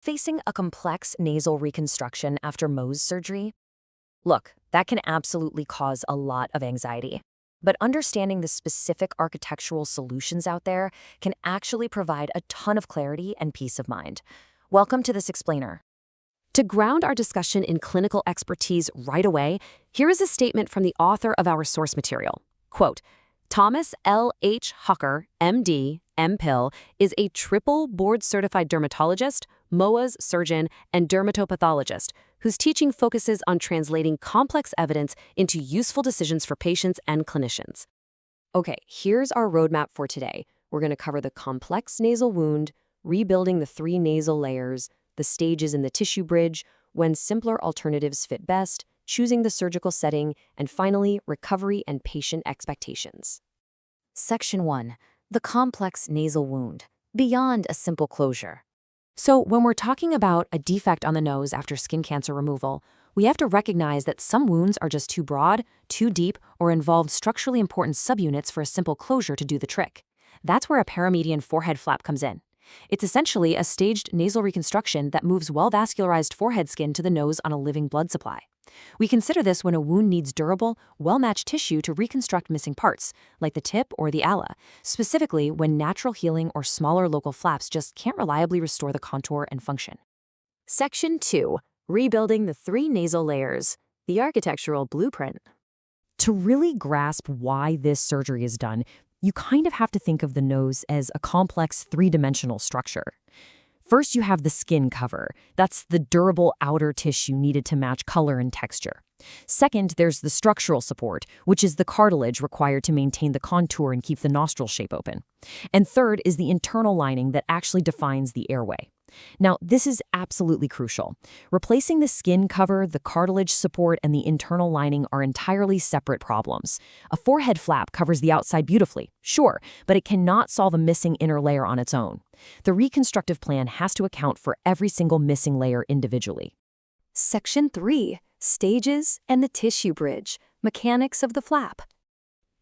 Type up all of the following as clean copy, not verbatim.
Facing a complex nasal reconstruction after Mohs surgery? Look, that can absolutely cause a lot of anxiety. But understanding the specific architectural solutions out there can actually provide a ton of clarity and peace of mind. Welcome to this explainer. To ground our discussion in clinical expertise right away, here is a statement from the author of our source material. Quote, Thomas L. H. Hocker, MD, MPill, is a triple board-certified dermatologist, Mohs surgeon, and dermatopathologist whose teaching focuses on translating complex evidence into useful decisions for patients and clinicians. Okay, here's our roadmap for today. We're going to cover the complex nasal wound, rebuilding the 3 nasal layers, the stages in the tissue bridge, when simpler alternatives fit best, choosing the surgical setting, and finally, recovery and patient expectations. Section 1. The complex nasal wound, beyond a simple closure. So when we're talking about a defect on the nose after skin cancer removal, we have to recognize that some wounds are just too broad, too deep, or involve structurally important subunits for a simple closure to do the trick. That's where a paramedian forehead flap comes in. It's essentially a staged nasal reconstruction that moves well-vascularized forehead skin to the nose on a living blood supply. We consider this when a wound needs durable, well-matched tissue to reconstruct missing parts, like the tip or the ala, specifically when natural healing or smaller local flaps just can't reliably restore the contour and function. Section 2. Rebuilding the 3 nasal layers, the architectural blueprint. To really grasp why this surgery is done, you kind of have to think of the nose as a complex 3-dimensional structure. First, you have the skin cover. That's the durable outer tissue needed to match color and texture. Second, there's the structural support, which is the cartilage required to maintain the contour and keep the nostril shape open. And third is the internal lining that actually defines the airway. Now, this is absolutely crucial. Replacing the skin cover, the cartilage support, and the internal lining are entirely separate problems. A forehead flap covers the outside beautifully, sure, but it cannot solve a missing inner layer on its own. The reconstructive plan has to account for every single missing layer individually. Section 3. Stages and the tissue bridge, mechanics of the flap.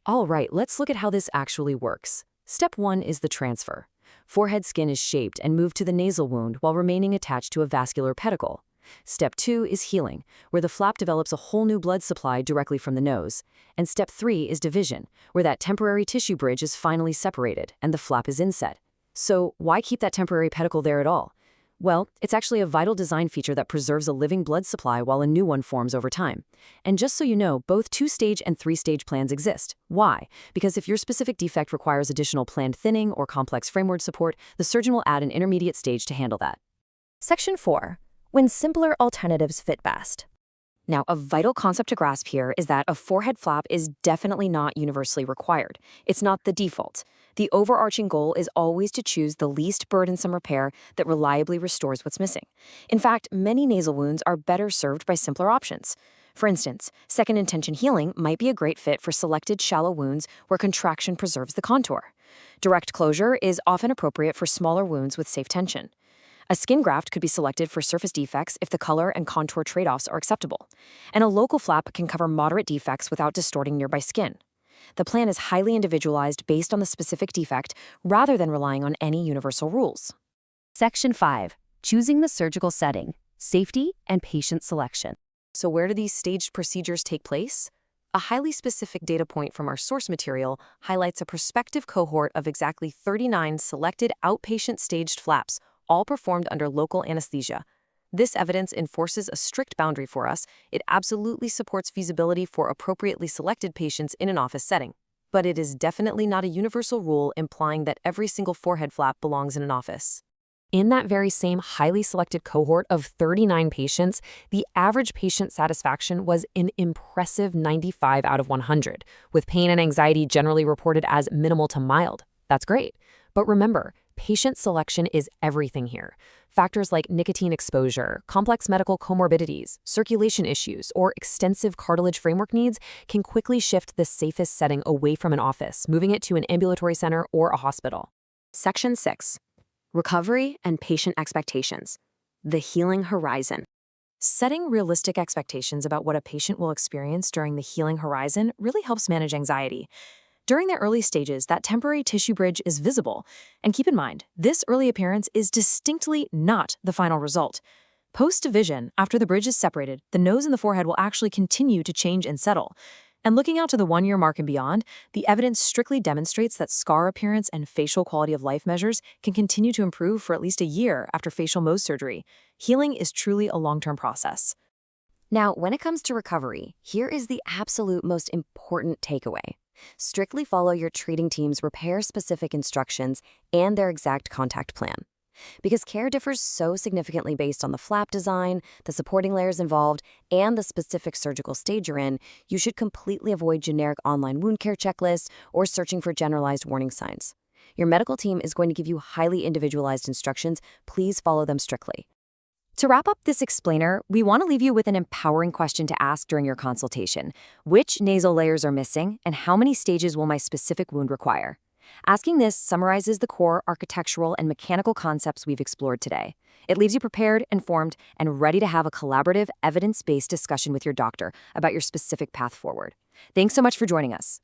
All right, let's look at how this actually works. Step 1 is the transfer. Forehead skin is shaped and moved to the nasal wound while remaining attached to a vascular pedicle. Step 2 is healing, where the flap develops a whole new blood supply directly from the nose. And step 3 is division, where that temporary tissue bridge is finally separated and the flap is inset. So why keep that temporary pedicle there at all? Well, it's actually a vital design feature that preserves a living blood supply while a new one forms over time. And just so you know, both 2-stage and 3-stage plans exist. Why? Because if your specific defect requires additional planned thinning or complex framework support, the surgeon will add an intermediate stage to handle that. Section 4. When simpler alternatives fit best. Now, a vital concept to grasp here is that a forehead flap is definitely not universally required. It's not the default. The overarching goal is always to choose the least burdensome repair that reliably restores what's missing. In fact, many nasal wounds are better served by simpler options. For instance, second intention healing might be a great fit for selected shallow wounds where contraction preserves the contour. Direct closure is often appropriate for smaller wounds with safe tension. A skin graft could be selected for surface defects if the color and contour trade-offs are acceptable. And a local flap can cover moderate defects without distorting nearby skin. The plan is highly individualized based on the specific defect rather than relying on any universal rules. Section 5. Choosing the surgical setting, safety, and patient selection. So where do these staged procedures take place? A highly specific data point from our source material highlights a prospective cohort of exactly 39 selected outpatient staged flaps, all performed under local anesthesia. This evidence enforces a strict boundary for us. It absolutely supports feasibility for appropriately selected patients in an office setting. But it is definitely not a universal rule implying that every single forehead flap belongs in an office. In that very same highly selected cohort of 39 patients, the average patient satisfaction was an impressive 95 out of 100, with pain and anxiety generally reported as minimal to mild. That's great. But remember, patient selection is everything here. Factors like nicotine exposure, complex medical comorbidities, circulation issues, or extensive cartilage framework needs can quickly shift the safest setting away from an office, moving it to an ambulatory center or a hospital. Section 6. Recovery and patient expectations. The healing horizon. Setting realistic expectations about what a patient will experience during the healing horizon really helps manage anxiety. During the early stages, that temporary tissue bridge is visible. And keep in mind, this early appearance is distinctly not the final result. Post-division, after the bridge is separated, the nose and the forehead will actually continue to change and settle. And looking out to the 1-year mark and beyond, the evidence strictly demonstrates that scar appearance and facial quality of life measures can continue to improve for at least a year after facial Mohs surgery. Healing is truly a long-term process. Now, when it comes to recovery, here is the absolute most important takeaway. Strictly follow your treating team's repair-specific instructions and their exact contact plan. Because care differs so significantly based on the flap design, the supporting layers involved, and the specific surgical stage you're in, you should completely avoid generic online wound care checklists or searching for generalized warning signs. Your medical team is going to give you highly individualized instructions. Please follow them strictly. To wrap up this explainer, we want to leave you with an empowering question to ask during your consultation. Which nasal layers are missing, and how many stages will my specific wound require? Asking this summarizes the core architectural and mechanical concepts we've explored today. It leaves you prepared, informed, and ready to have a collaborative, evidence-based discussion with your doctor about your specific path forward. Thanks so much for joining us.